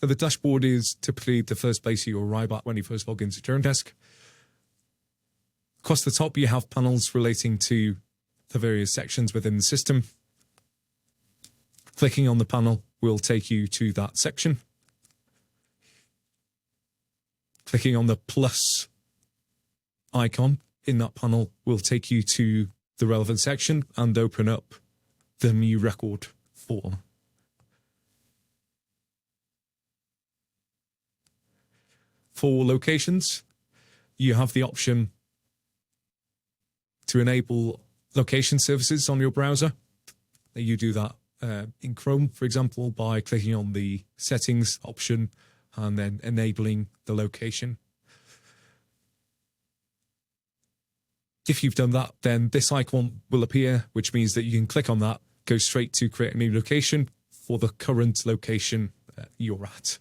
So the dashboard is typically the first place you arrive at when you first log into Dronedesk. Across the top, you have panels relating to the various sections within the system. Clicking on the panel will take you to that section. Clicking on the plus icon in that panel will take you to the relevant section and open up the new record form. For locations, you have the option to enable location services on your browser. You do that in Chrome, for example, by clicking on the settings option and then enabling the location. If you've done that, then this icon will appear, which means that you can click on that, go straight to create a new location for the current location you're at,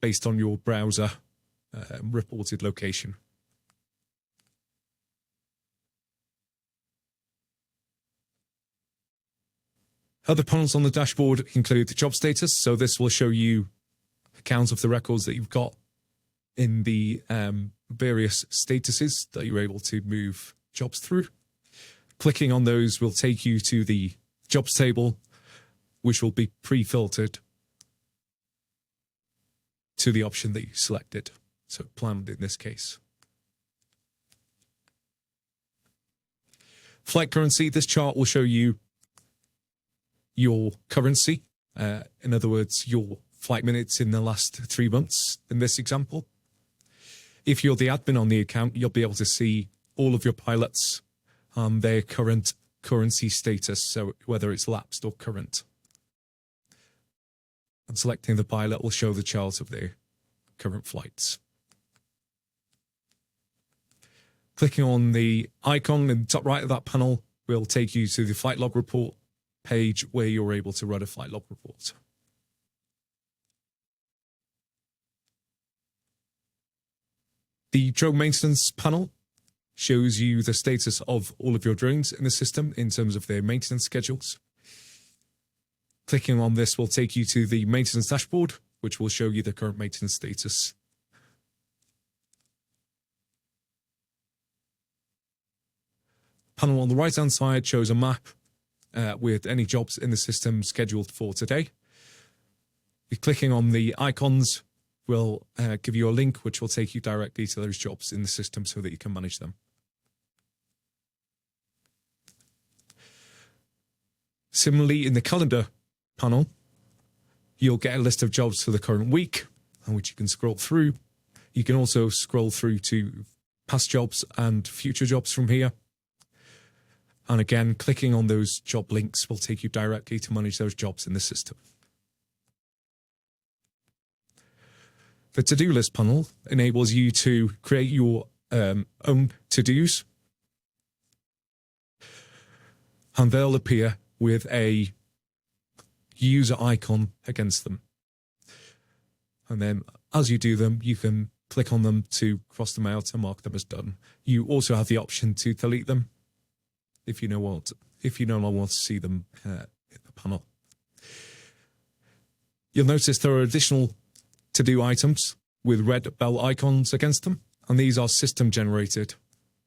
based on your browser reported location. Other panels on the dashboard include the job status. So this will show you accounts of the records that you've got in the various statuses that you're able to move jobs through. Clicking on those will take you to the jobs table, which will be pre-filtered to the option that you selected. So planned in this case. Flight currency. This chart will show you your currency, in other words, your flight minutes in the last 3 months in this example. If you're the admin on the account, you'll be able to see all of your pilots and their current currency status, so whether it's lapsed or current. And selecting the pilot will show the chart of their current flights. Clicking on the icon in the top right of that panel will take you to the flight log report page where you're able to run a flight log report. The drone maintenance panel shows you the status of all of your drones in the system in terms of their maintenance schedules. Clicking on this will take you to the maintenance dashboard, which will show you the current maintenance status. Panel on the right-hand side shows a map with any jobs in the system scheduled for today. Clicking on the icons will give you a link which will take you directly to those jobs in the system so that you can manage them. Similarly, in the calendar panel, you'll get a list of jobs for the current week, which you can scroll through. You can also scroll through to past jobs and future jobs from here. And again, clicking on those job links will take you directly to manage those jobs in the system. The to-do list panel enables you to create your own to-dos, and they'll appear with a user icon against them. And then as you do them, you can click on them to cross them out and mark them as done. You also have the option to delete them if you no longer want to see them in the panel. You'll notice there are additional to-do items with red bell icons against them, and these are system-generated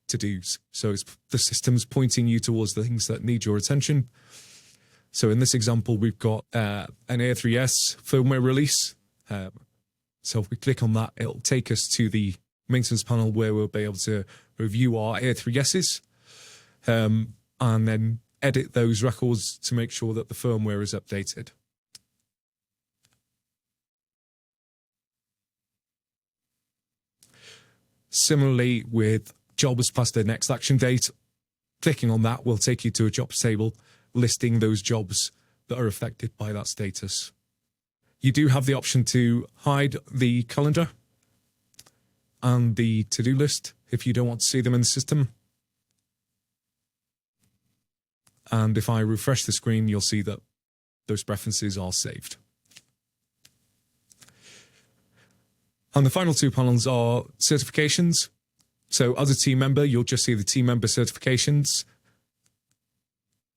to-dos. So it's the system's pointing you towards the things that need your attention. So in this example, we've got an A3S firmware release. So if we click on that, it'll take us to the maintenance panel where we'll be able to review our A3Ss and then edit those records to make sure that the firmware is updated. Similarly, with jobs past their next action date, clicking on that will take you to a jobs table listing those jobs that are affected by that status. You do have the option to hide the calendar and the to-do list if you don't want to see them in the system. And if I refresh the screen, you'll see that those preferences are saved. And the final two panels are certifications. So as a team member, you'll just see the team member certifications.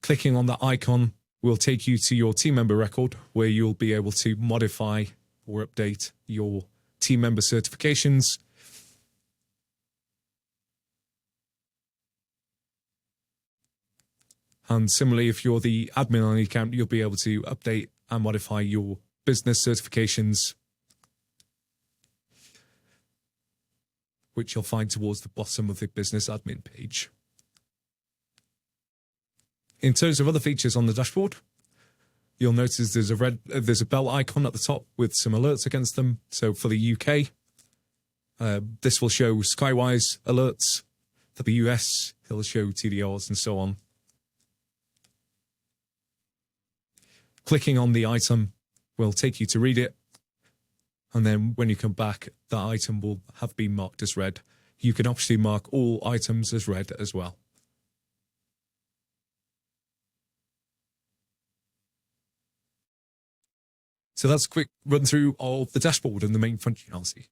Clicking on that icon will take you to your team member record, where you'll be able to modify or update your team member certifications. And similarly, if you're the admin on the account, you'll be able to update and modify your business certifications, which you'll find towards the bottom of the business admin page. In terms of other features on the dashboard, you'll notice there's a bell icon at the top with some alerts against them. So for the UK, this will show Skywise alerts. For the US, it'll show TDRs and so on. Clicking on the item will take you to read it. And then when you come back, that item will have been marked as read. You can optionally mark all items as read as well. So that's a quick run through of the dashboard and the main functionality.